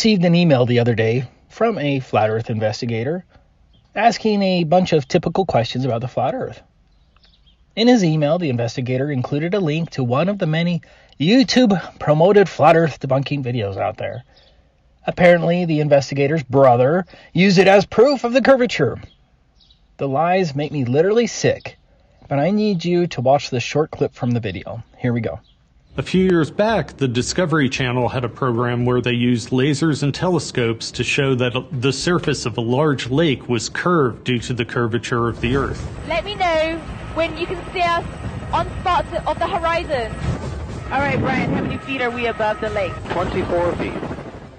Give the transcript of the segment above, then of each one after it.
Received an email the other day from a flat earth investigator asking a bunch of typical questions about the flat earth. In his email, the investigator included a link to one of the many YouTube promoted flat earth debunking videos out there. Apparently, the investigator's brother used it as proof of the curvature. The lies make me literally sick, but I need you to watch this short clip from the video. Here we go. A few years back, the Discovery Channel had a program where they used lasers and telescopes to show that the surface of a large lake was curved due to the curvature of the Earth. Let me know when you can see us on spots of the horizon. All right, Brian, how many feet are we above the lake? 24 feet.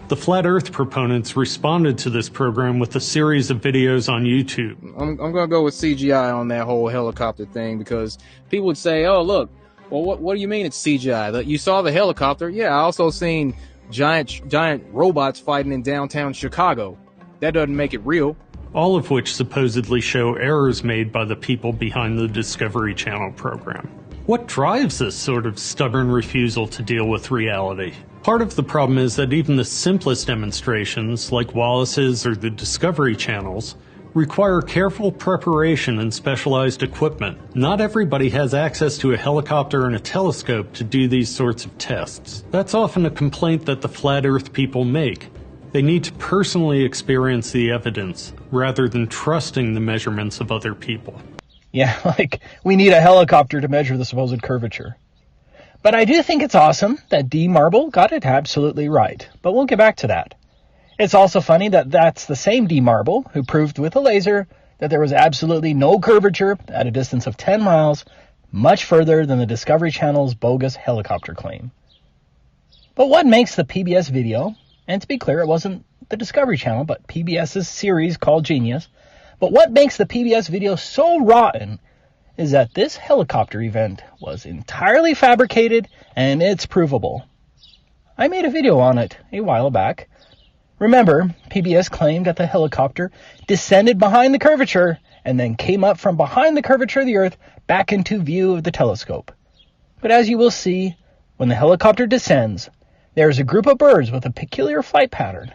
The Flat Earth proponents responded to this program with a series of videos on YouTube. I'm going to go with CGI on that whole helicopter thing, because people would say, oh, look, well, what do you mean it's CGI? You saw the helicopter? Yeah, I also seen giant robots fighting in downtown Chicago. That doesn't make it real. All of which supposedly show errors made by the people behind the Discovery Channel program. What drives this sort of stubborn refusal to deal with reality? Part of the problem is that even the simplest demonstrations, like Wallace's or the Discovery Channel's, require careful preparation and specialized equipment. Not everybody has access to a helicopter and a telescope to do these sorts of tests. That's often a complaint that the Flat Earth people make. They need to personally experience the evidence, rather than trusting the measurements of other people. Yeah, like, we need a helicopter to measure the supposed curvature. But I do think it's awesome that D. Marble got it absolutely right. But we'll get back to that. It's also funny that that's the same D. Marble who proved with a laser that there was absolutely no curvature at a distance of 10 miles, much further than the Discovery Channel's bogus helicopter claim. But what makes the PBS video, and to be clear, it wasn't the Discovery Channel, but PBS's series called Genius, but what makes the PBS video so rotten is that this helicopter event was entirely fabricated, and it's provable. I made a video on it a while back. Remember, PBS claimed that the helicopter descended behind the curvature and then came up from behind the curvature of the Earth back into view of the telescope. But as you will see, when the helicopter descends, there is a group of birds with a peculiar flight pattern.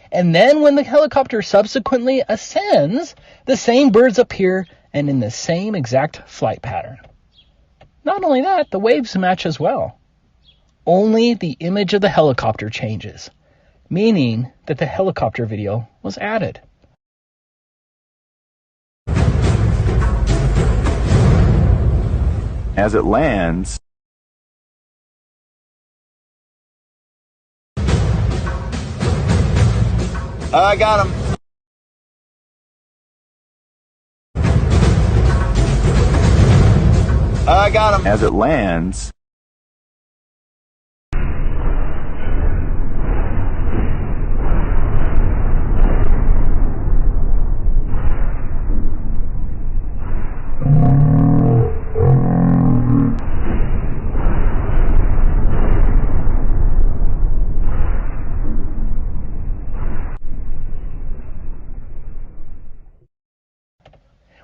And then when the helicopter subsequently ascends, the same birds appear and in the same exact flight pattern. Not only that, the waves match as well. Only the image of the helicopter changes, meaning that the helicopter video was added. As it lands, I got him. I got him. As it lands,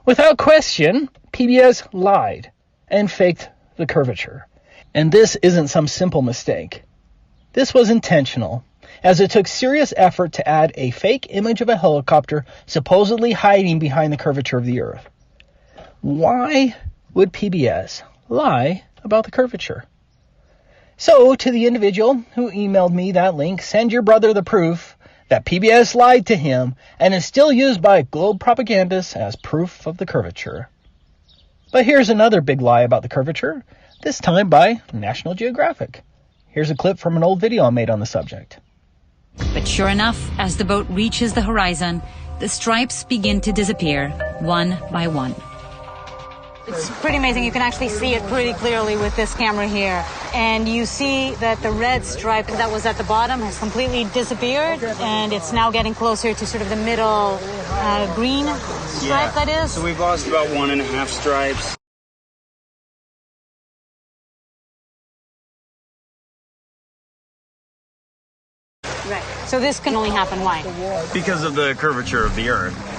without question, PBS lied and faked the curvature. And this isn't some simple mistake. This was intentional, as it took serious effort to add a fake image of a helicopter supposedly hiding behind the curvature of the Earth. Why would PBS lie about the curvature? So, to the individual who emailed me that link, send your brother the proof that PBS lied to him and is still used by globe propagandists as proof of the curvature. But here's another big lie about the curvature, this time by National Geographic. Here's a clip from an old video I made on the subject. But sure enough, as the boat reaches the horizon, the stripes begin to disappear one by one. It's pretty amazing. You can actually see it pretty clearly with this camera here. And you see that the red stripe that was at the bottom has completely disappeared, and it's now getting closer to sort of the middle green stripe, that is. So we've lost about 1.5 stripes. Right. So this can only happen why? Because of the curvature of the Earth.